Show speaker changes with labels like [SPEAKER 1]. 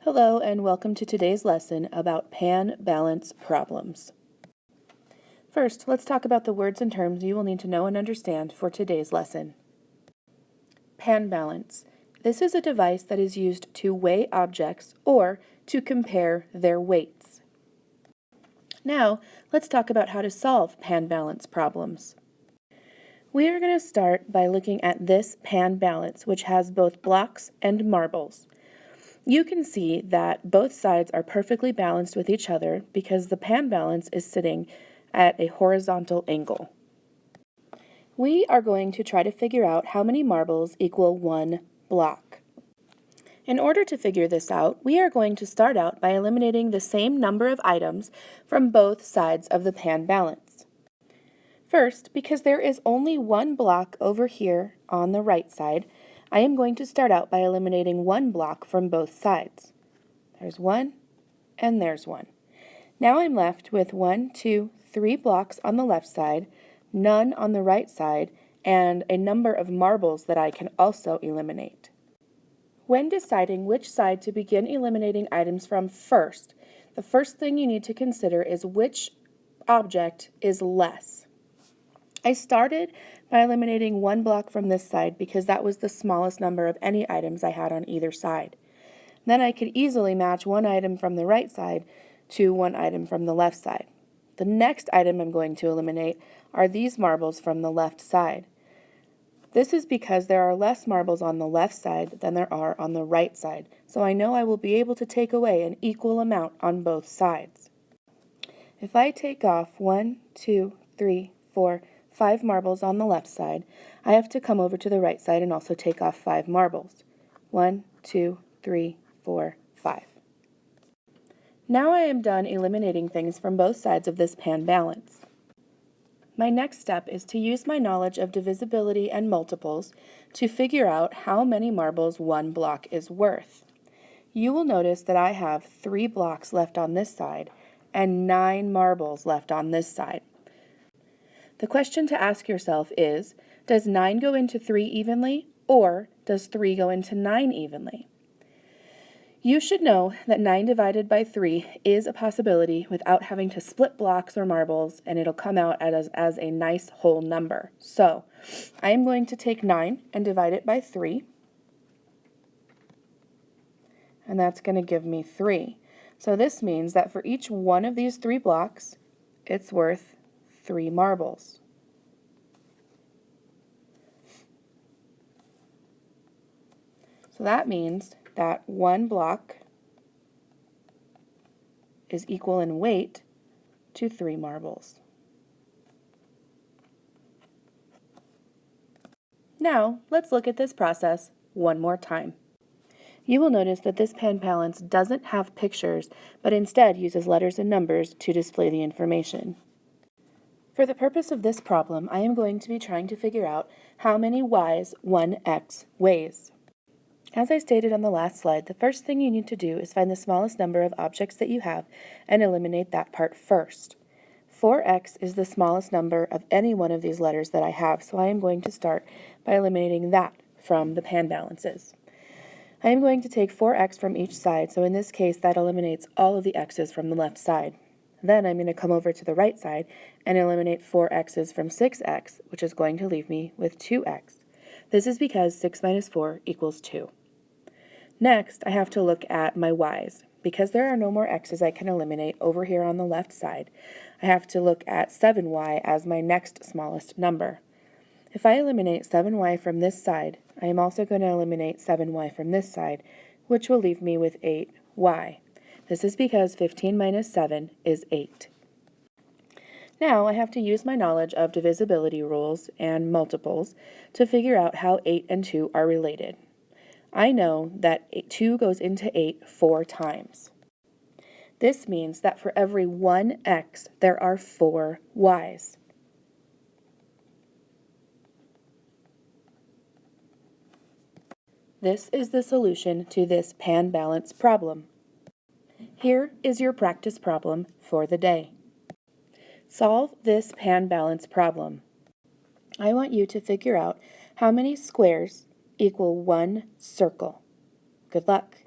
[SPEAKER 1] Hello and welcome to today's lesson about pan balance problems. First, let's talk about the words and terms you will need to know and understand for today's lesson. Pan balance. This is a device that is used to weigh objects or to compare their weights. Now, let's talk about how to solve pan balance problems. We are going to start by looking at this pan balance, which has both blocks and marbles. You can see that both sides are perfectly balanced with each other because the pan balance is sitting at a horizontal angle. We are going to try to figure out how many marbles equal one block. In order to figure this out, we are going to start out by eliminating the same number of items from both sides of the pan balance. First, because there is only one block over here on the right side, I am going to start out by eliminating one block from both sides. There's one, and there's one. Now I'm left with 1, 2, 3 blocks on the left side, none on the right side, and a number of marbles that I can also eliminate. When deciding which side to begin eliminating items from first, the first thing you need to consider is which object is less. I started by eliminating one block from this side because that was the smallest number of any items I had on either side. Then I could easily match one item from the right side to one item from the left side. The next item I'm going to eliminate are these marbles from the left side. This is because there are less marbles on the left side than there are on the right side, so I know I will be able to take away an equal amount on both sides. If I take off 1, 2, 3, 4, 5 marbles on the left side, I have to come over to the right side and also take off 5 marbles. 1, 2, 3, 4, 5. Now I am done eliminating things from both sides of this pan balance. My next step is to use my knowledge of divisibility and multiples to figure out how many marbles one block is worth. You will notice that I have 3 blocks left on this side and 9 marbles left on this side. The question to ask yourself is, does 9 go into 3 evenly, or does 3 go into 9 evenly? You should know that 9 divided by 3 is a possibility without having to split blocks or marbles, and it'll come out as a nice whole number. So, I am going to take 9 and divide it by 3, and that's going to give me 3. So this means that for each one of these 3 blocks, it's worth 3 marbles. So that means that one block is equal in weight to 3 marbles. Now, let's look at this process one more time. You will notice that this pan balance doesn't have pictures, but instead uses letters and numbers to display the information. For the purpose of this problem, I am going to be trying to figure out how many y's one x weighs. As I stated on the last slide, the first thing you need to do is find the smallest number of objects that you have and eliminate that part first. 4x is the smallest number of any one of these letters that I have, so I am going to start by eliminating that from the pan balances. I am going to take 4x from each side, so in this case that eliminates all of the x's from the left side. Then I'm going to come over to the right side and eliminate 4x's from 6x, which is going to leave me with 2x. This is because 6 minus 4 equals 2. Next, I have to look at my y's. Because there are no more x's I can eliminate over here on the left side, I have to look at 7y as my next smallest number. If I eliminate 7y from this side, I am also going to eliminate 7y from this side, which will leave me with 8y. This is because 15 minus 7 is 8. Now I have to use my knowledge of divisibility rules and multiples to figure out how 8 and 2 are related. I know that 2 goes into 8 4 times. This means that for every one x, there are 4 y's. This is the solution to this pan balance problem. Here is your practice problem for the day. Solve this pan balance problem. I want you to figure out how many squares equal one circle. Good luck.